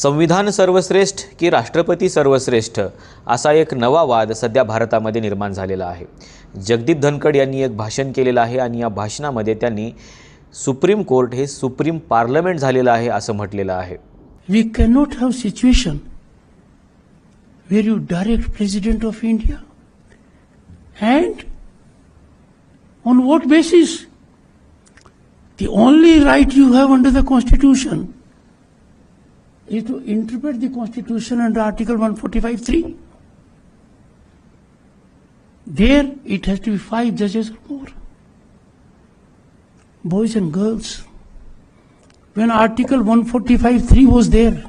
संविधान सर्वश्रेष्ठ की राष्ट्रपती सर्वश्रेष्ठ असा एक नवा वाद सध्या भारतामध्ये निर्माण झालेला आहे। जगदीप धनखड यांनी एक भाषण केलेलं आहे आणि या भाषणामध्ये त्यांनी सुप्रीम कोर्ट हे सुप्रीम पार्लमेंट झालेलं आहे असं म्हटलेलं आहे। We cannot have situation where you direct President of India and on what basis? The only right you have under the Constitution is to interpret the Constitution under Article 145(3). There it has to be 5 judges or more. Boys and girls, when Article 145(3) was there,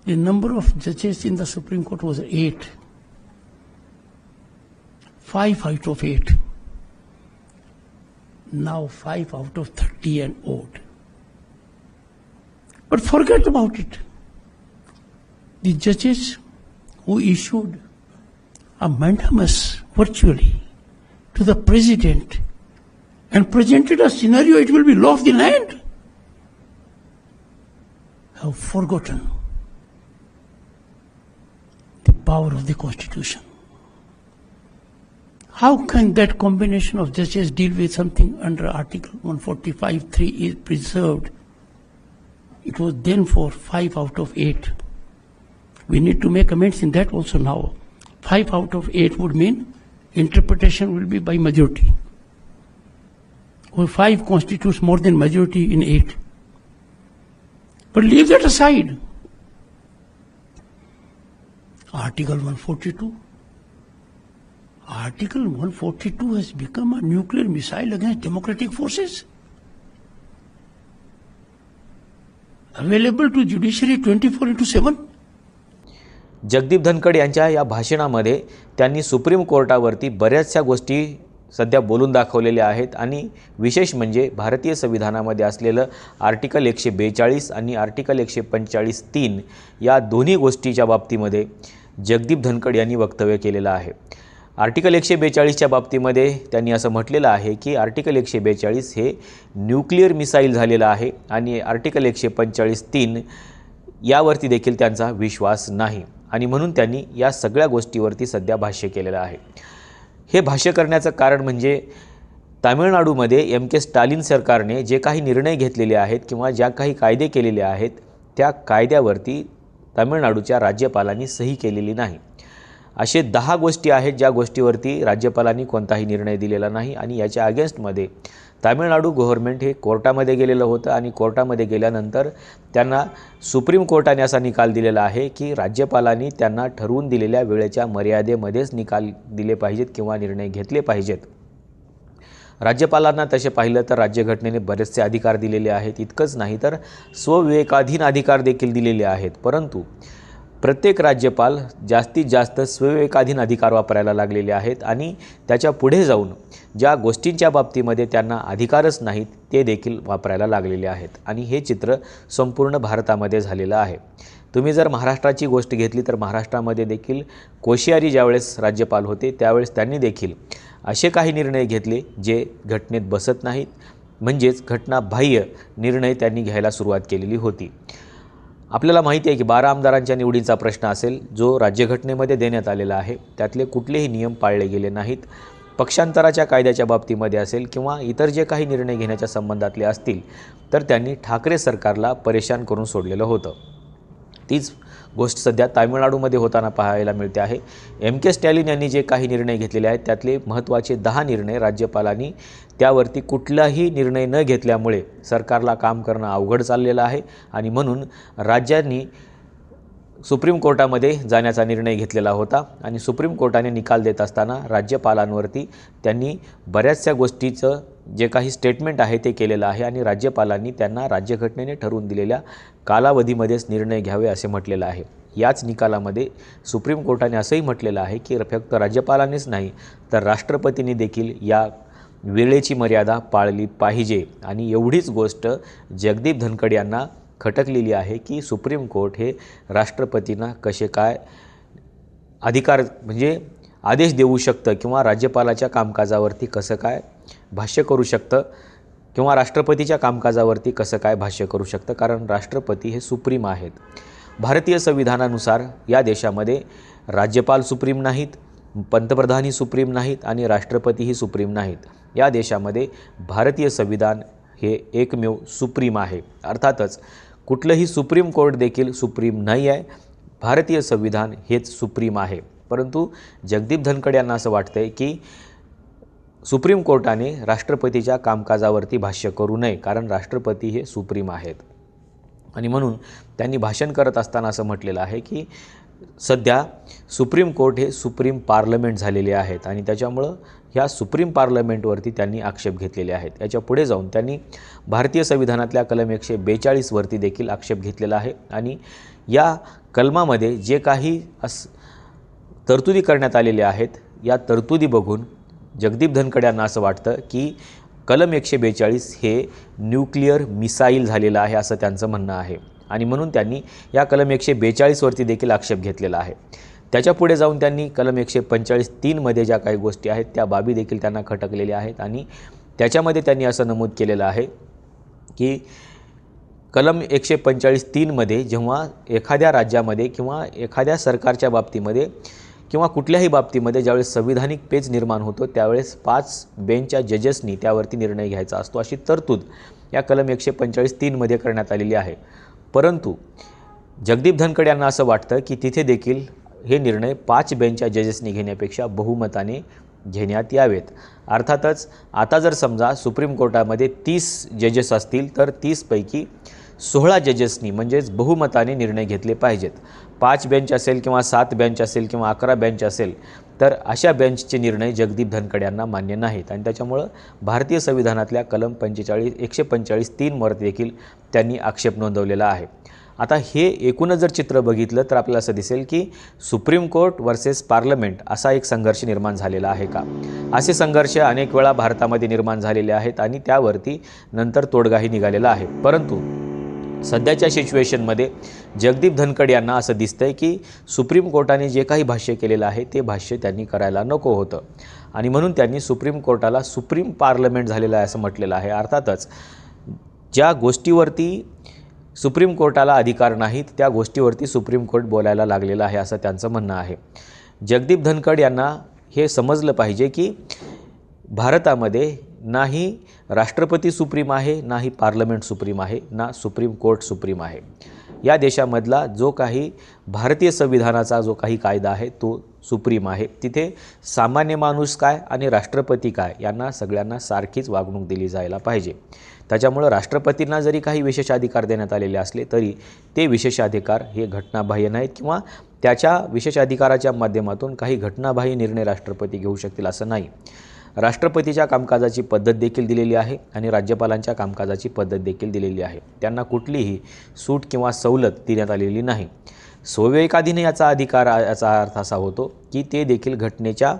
the number of judges in the Supreme Court was 8. 5 out of 8. Now 5 out of 30 and odd. But forget about it. The judges who issued a mandamus virtually to the president and presented a scenario it will be law of the land have forgotten the power of the Constitution. How can that combination of judges deal with something under Article 145(3) is preserved? It was then for 5 out of 8. We need to make amends in that also now. 5 out of 8 would mean interpretation will be by majority. Or 5 constitutes more than majority in 8. But leave that aside. Article 142. Article 142 has become a nuclear missile against democratic forces. Available to judiciary 24/7. Jagdeep Dhankhar यांच्या या भाषणामध्ये त्यांनी supreme कोर्टावरती बऱ्याचशा गोष्टी सध्या बोलून दाखवलेल्या आहेत आणि विशेष म्हणजे भारतीय संविधानामध्ये असलेलं आर्टिकल 142 आणि आर्टिकल 145(3) या दोन्ही गोष्टीच्या बाबतीमध्ये जगदीप धनखड यांनी वक्तव्य केलेलं आहे। आर्टिकल 142च्या बाबतीमध्ये त्यांनी असं म्हटलेलं आहे की आर्टिकल 142 हे न्यूक्लिअर मिसाईल झालेलं आहे आणि आर्टिकल 145(3) यावरती देखील त्यांचा विश्वास नाही आणि म्हणून त्यांनी या सगळ्या गोष्टीवरती सध्या भाष्य केलेलं आहे। हे भाष्य करण्याचं कारण म्हणजे तामिळनाडूमध्ये एम.के. स्टालिन सरकारने जे काही निर्णय घेतलेले आहेत किंवा ज्या काही कायदे केलेले आहेत त्या कायद्यावरती तामिळनाडूच्या राज्यपालांनी सही केलेली नाही। असे 10 गोष्टी आहेत ज्या गोष्टीवरती राज्यपालांनी कोणताही निर्णय दिलेला नाही आणि याच्या अगेन्स्टमध्ये तामिळनाडू गव्हर्नमेंट हे कोर्टामध्ये गेलेलं होतं आणि कोर्टामध्ये गेल्यानंतर त्यांना सुप्रीम कोर्टाने असा निकाल दिलेला आहे की राज्यपालांनी त्यांना ठरवून दिलेल्या वेळेच्या मर्यादेमध्येच निकाल दिले पाहिजेत किंवा निर्णय घेतले पाहिजेत। राज्यपालांना तसे पाहिलं तर राज्यघटनेने बरेचसे अधिकार दिलेले आहेत। इतकंच नाही तर स्वविवेकाधीन अधिकार देखील दिलेले आहेत, परंतु प्रत्येक राज्यपाल जास्तीत जास्त स्वविवेकाधीन अधिकार वापरायला लागलेले आहेत आणि त्याच्या पुढे जाऊन ज्या गोष्टींच्या बाबतीमध्ये त्यांना अधिकारच नाहीत ते देखील वापरायला लागलेले आहेत आणि हे चित्र संपूर्ण भारतामध्ये झालेलं आहे। तुम्ही जर महाराष्ट्राची गोष्ट घेतली तर महाराष्ट्रामध्ये देखील कोश्यारी ज्यावेळेस राज्यपाल होते त्यावेळेस त्यांनी देखील असे काही निर्णय घेतले जे घटनेत बसत नाहीत, म्हणजेच घटनाबाह्य निर्णय त्यांनी घ्यायला सुरुवात केलेली होती। आपल्याला माहिती आहे की 12 आमदारांच्या निवडीचा प्रश्न असेल जो राज्यघटनेमध्ये देण्यात आलेला आहे, त्यातले कुठलेही नियम पाळले गेले नाहीत। पक्षांतराच्या कायद्याच्या बाबतीमध्ये असेल किंवा इतर जे काही निर्णय घेण्याच्या संबंधातले असतील तर त्यांनी ठाकरे सरकारला परेशान करून सोडलेलं होतं। तीच गोष्ट सध्या तामिळनाडूमध्ये होताना पाहायला मिळते आहे। एम.के. स्टॅलिन यांनी जे काही निर्णय घेतलेले आहेत त्यातले महत्त्वाचे 10 निर्णय राज्यपालांनी त्यावरती कुठलाही निर्णय न घेतल्यामुळे सरकारला काम करणं अवघड चाललेलं आहे आणि म्हणून राज्यांनी सुप्रीम कोर्टामध्ये जाण्याचा निर्णय घेतलेला होता आणि सुप्रीम कोर्टाने निकाल देत असताना राज्यपालांवरती त्यांनी बऱ्याचशा गोष्टीचं जे काही स्टेटमेंट आहे ते केलेलं आहे आणि राज्यपालांनी त्यांना राज्यघटनेने ठरवून दिलेल्या कालावधीमध्येच निर्णय घ्यावे असे म्हटलेलं आहे। याच निकालामध्ये सुप्रीम कोर्टाने असंही म्हटलेलं आहे की फक्त राज्यपालांनीच नाही तर राष्ट्रपतींनी देखील या वेळेची मर्यादा पाळली पाहिजे आणि एवढीच गोष्ट जगदीप धनखड यांना खटकलेली आहे की सुप्रीम कोर्ट हे राष्ट्रपतींना कसे काय अधिकार म्हणजे आदेश देऊ शकतं किंवा राज्यपालाच्या कामकाजावरती कसं काय भाष्य करू शकतं किंवा राष्ट्रपतीच्या कामकाजावरती कसं काय भाष्य करू शकतं, कारण राष्ट्रपती हे सुप्रीम आहेत. भारतीय संविधानानुसार या देशामध्ये राज्यपाल सुप्रीम नाहीत, पंतप्रधानही सुप्रीम नाहीत आणि राष्ट्रपतीही सुप्रीम नाहीत. या देशामध्ये भारतीय संविधान हे एकमेव सुप्रीम आहे. अर्थातच कुठलंही सुप्रीम कोर्ट देखील सुप्रीम नाही आहे, भारतीय संविधान हेच सुप्रीम आहे. परंतु जगदीप धनखड यांना असं वाटतं आहे की सुप्रीम कोर्टाने राष्ट्रपतीच्या कामकाजावरती भाष्य करू नये, कारण राष्ट्रपती हे सुप्रीम आहेत. आणि म्हणून त्यांनी भाषण करत असताना असं म्हटलेलं आहे की सध्या सुप्रीम कोर्ट हे सुप्रीम पार्लमेंट झालेले आहेत आणि त्याच्यामुळं ह्या सुप्रीम पार्लमेंटवरती त्यांनी आक्षेप घेतलेले आहेत. याच्या पुढे जाऊन त्यांनी भारतीय संविधानातल्या कलम 142 वरती देखील आक्षेप घेतलेला आहे आणि या कलमामध्ये जे काही तरतुदी करण्यात आलेल्या आहेत, या तरतुदी बघून जगदीप धनखड यांना असं वाटतं की कलम 142 हे न्यूक्लिअर मिसाईल झालेलं आहे असं त्यांचं म्हणणं आहे आणि म्हणून त्यांनी या कलम 142 वरती देखील आक्षेप घेतलेला आहे. त्याच्या पुढे जाऊन त्यांनी कलम 145(3) मध्ये ज्या काही गोष्टी आहेत त्या बाबी देखील त्यांना खटकलेल्या आहेत आणि त्याच्यामध्ये त्यांनी असं नमूद केलेलं आहे की कलम 145(3) मध्ये जेव्हा एखाद्या राज्यामध्ये किंवा एखाद्या सरकारच्या बाबतीमध्ये किंवा कुठल्याही बाबतीमध्ये ज्यावेळेस संविधानिक पेच निर्माण होतो त्यावेळेस 5 बेंचच्या जजेसनी त्यावरती निर्णय घ्यायचा असतो, अशी तरतूद या कलम 145(3) मध्ये करण्यात आलेली आहे. परंतु जगदीप धनखड यांना असं वाटतं की तिथे देखील हे निर्णय 5 बेंचच्या जजेसनी घेण्यापेक्षा बहुमताने घेण्यात यावेत. अर्थातच आता जर समजा सुप्रीम कोर्टामध्ये 30 जजेस असतील तर 30 पैकी 16 जजेसनी म्हणजेच बहुमताने निर्णय घेतले पाहिजेत. 5 बेंच असेल किंवा 7 बेंच असेल किंवा 11 बेंच असेल तर अशा बेंचचे निर्णय जगदीप धनखड यांना मान्य नाहीत आणि त्याच्यामुळं भारतीय संविधानातल्या कलम 145(3) वर देखील त्यांनी आक्षेप नोंदवलेला आहे. आता हे एकूणच जर चित्र बघितलं तर आपल्याला असं दिसेल की सुप्रीम कोर्ट वर्सेस पार्लमेंट असा एक संघर्ष निर्माण झालेला आहे का? असे संघर्ष अनेक वेळा भारतामध्ये निर्माण झालेले आहेत आणि त्यावरती नंतर तोडगाही निघालेला आहे. परंतु सध्याच्या सिच्युएशनमध्ये जगदीप धनखड यांना असं दिसतंय की सुप्रीम कोर्टाने जे काही भाष्य केलेलं आहे ते भाष्य त्यांनी करायला नको होतं आणि म्हणून त्यांनी सुप्रीम कोर्टाला सुप्रीम पार्लमेंट झालेलं आहे असं म्हटलेलं आहे. अर्थातच ज्या गोष्टीवरती सुप्रीम कोर्टाला अधिकार नाहीत त्या गोष्टीवरती सुप्रीम कोर्ट बोलायला लागलेलं आहे असं त्यांचं म्हणणं आहे. जगदीप धनखड यांना हे समजलं पाहिजे की भारतामध्ये नाही राष्ट्रपती सुप्रीम आहे, नाही पार्लमेंट सुप्रीम आहे, ना सुप्रीम कोर्ट सुप्रीम आहे. या देशामधला जो काही भारतीय संविधानाचा जो काही कायदा आहे तो सुप्रीम आहे. तिथे सामान्य माणूस काय आणि राष्ट्रपती काय यांना सगळ्यांना सारखीच वागणूक दिली जायला पाहिजे. त्याच्यामुळं राष्ट्रपतींना जरी काही विशेष अधिकार देण्यात आलेले असले तरी ते विशेष अधिकार हे घटनाबाह्य नाहीत किंवा त्याच्या विशेष अधिकाराच्या माध्यमातून काही घटनाबाह्य निर्णय राष्ट्रपती घेऊ शकतील असं नाही. राष्ट्रपतीच्या कामकाजाची पद्धत देखील दिलेली आहे आणि राज्यपालांच्या कामकाजाची पद्धत देखील दिलेली आहे. त्यांना कुठलीही सूट किंवा सवलत देण्यात आलेली नाही. स्वविवेकाधीन याचा अधिकार याचा अर्थ असा होतो की ते देखील घटनेच्या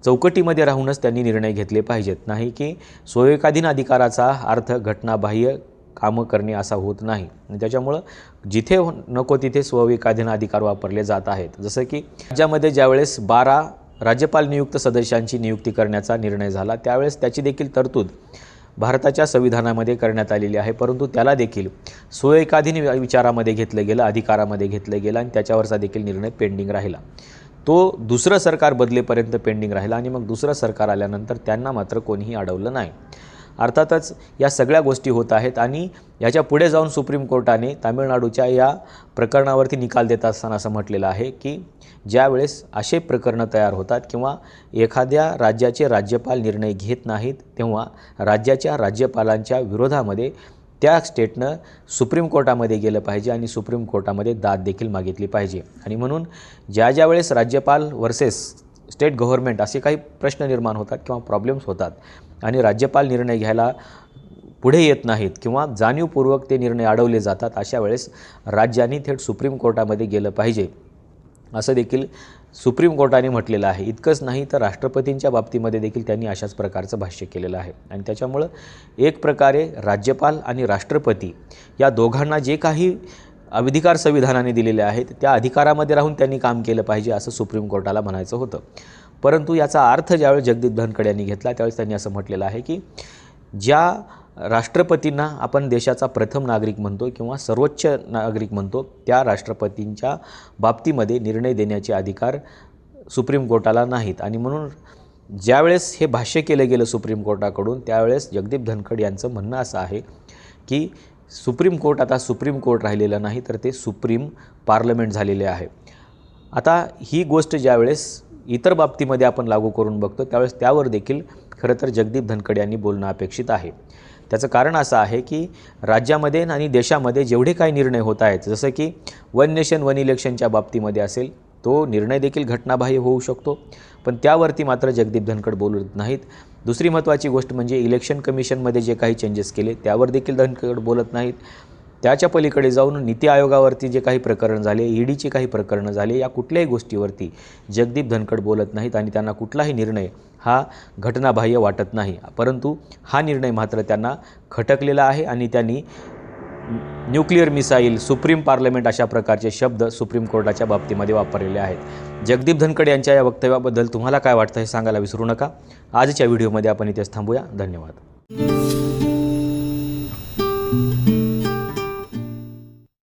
चौकटीमध्ये राहूनच त्यांनी निर्णय घेतले पाहिजेत, नाही की स्वविवेकाधीन अधिकाराचा अर्थ घटनाबाह्य कामं करणे असा होत नाही. त्याच्यामुळं जिथे नको तिथे स्वविवेकाधीन अधिकार वापरले जात आहेत. जसं की राज्यामध्ये ज्यावेळेस 12 राज्यपाल नियुक्त सदस्यांची नियुक्ती करण्याचा निर्णय झाला त्यावेळेस त्याची देखील तरतूद भारताच्या संविधानामध्ये करण्यात आलेली आहे, परंतु त्याला देखील स्वविवेकाधीन विचारामध्ये घेतलं गेलं, अधिकारामध्ये घेतलं गेलं आणि त्याच्यावरचा देखील निर्णय पेंडिंग राहिला. तो दुसरं सरकार बदलेपर्यंत पेंडिंग राहिला आणि मग दुसरं सरकार आल्यानंतर त्यांना मात्र कोणीही अडवलं नाही. अर्थातच या सगळ्या गोष्टी होत आहेत आणि याच्या पुढे जाऊन सुप्रीम कोर्टाने तामिळनाडूच्या या प्रकरणावरती निकाल देत असताना असं म्हटलेलं आहे की ज्यावेळेस असे प्रकरणं तयार होतात किंवा एखाद्या राज्याचे राज्यपाल निर्णय घेत नाहीत तेव्हा राज्याच्या राज्यपालांच्या विरोधामध्ये त्या स्टेटनं सुप्रीम कोर्टामध्ये गेलं पाहिजे आणि सुप्रीम कोर्टामध्ये दाद देखील मागितली पाहिजे. आणि म्हणून ज्या वेळेस राज्यपाल वर्सेस स्टेट गव्हर्नमेंट असे काही प्रश्न निर्माण होतात किंवा प्रॉब्लेम्स होतात आणि राज्यपाल निर्णय घ्यायला पुढे येत नाहीत किंवा जाणीवपूर्वक ते निर्णय अडवले जातात, अशा वेळेस राज्यांनी थेट सुप्रीम कोर्टामध्ये गेलं पाहिजे असं देखील सुप्रीम कोर्टाने म्हटलेलं आहे. इतकंच नाही तर राष्ट्रपतींच्या बाबतीमध्ये देखील त्यांनी अशाच प्रकारचं भाष्य केलेलं आहे. आणि त्याच्यामुळं एक प्रकारे राज्यपाल आणि राष्ट्रपती या दोघांना जे काही अधिकार संविधानाने दिलेले आहेत त्या अधिकारामध्ये राहून त्यांनी काम केलं पाहिजे असं सुप्रीम कोर्टाला म्हणायचं होतं. परंतु याचा अर्थ ज्यावेळेस जगदीप धनखड यांनी घेतला त्यावेळेस त्यांनी असं म्हटलेलं आहे की ज्या राष्ट्रपतींना आपण देशाचा प्रथम नागरिक म्हणतो किंवा सर्वोच्च नागरिक म्हणतो, त्या राष्ट्रपतींच्या बाबतीमध्ये निर्णय देण्याचे अधिकार सुप्रीम कोर्टाला नाहीत. आणि म्हणून ज्यावेळेस हे भाष्य केलं गेलं सुप्रीम कोर्टाकडून, त्यावेळेस जगदीप धनखड यांचं म्हणणं असं आहे की सुप्रीम कोर्ट आता सुप्रीम कोर्ट राहिलेलं नाही, तर ते सुप्रीम पार्लमेंट झालेले आहे. आता ही गोष्ट ज्यावेळेस इतर बाबतीमध्ये आपण लागू करून बघतो, त्यावेळेस त्यावर देखील खरं तर जगदीप धनखड यांनी बोलणं अपेक्षित आहे. त्याचं कारण असं आहे की राज्यामध्ये आणि देशामध्ये जेवढे काही निर्णय होत आहेत, जसं की वन नेशन वन इलेक्शनच्या बाबतीमध्ये असेल, तो निर्णय देखील घटनाबाह्य होऊ शकतो, पण त्यावरती मात्र जगदीप धनखड बोलत नाहीत. दुसरी महत्त्वाची गोष्ट म्हणजे इलेक्शन कमिशनमध्ये जे काही चेंजेस केले त्यावर देखील धनखड बोलत नाहीत. त्याच्या पलीकडे जाऊन नीती आयोगावरती जे काही प्रकरण झाले, ईडीची काही प्रकरणं झाले, या कुठल्याही गोष्टीवरती जगदीप धनखड बोलत नाहीत आणि त्यांना कुठलाही निर्णय हा घटनाबाह्य वाटत नाही. परंतु हा निर्णय मात्र त्यांना खटकलेला आहे आणि त्यांनी न्यूक्लिअर मिसाईल, सुप्रीम पार्लमेंट अशा प्रकारचे शब्द सुप्रीम कोर्टाच्या बाबतीमध्ये वापरलेले आहेत. जगदीप धनखड यांच्या या वक्तव्याबद्दल तुम्हाला काय वाटतं हे सांगायला विसरू नका. आजच्या व्हिडिओमध्ये आपण इथेच थांबूया. धन्यवाद.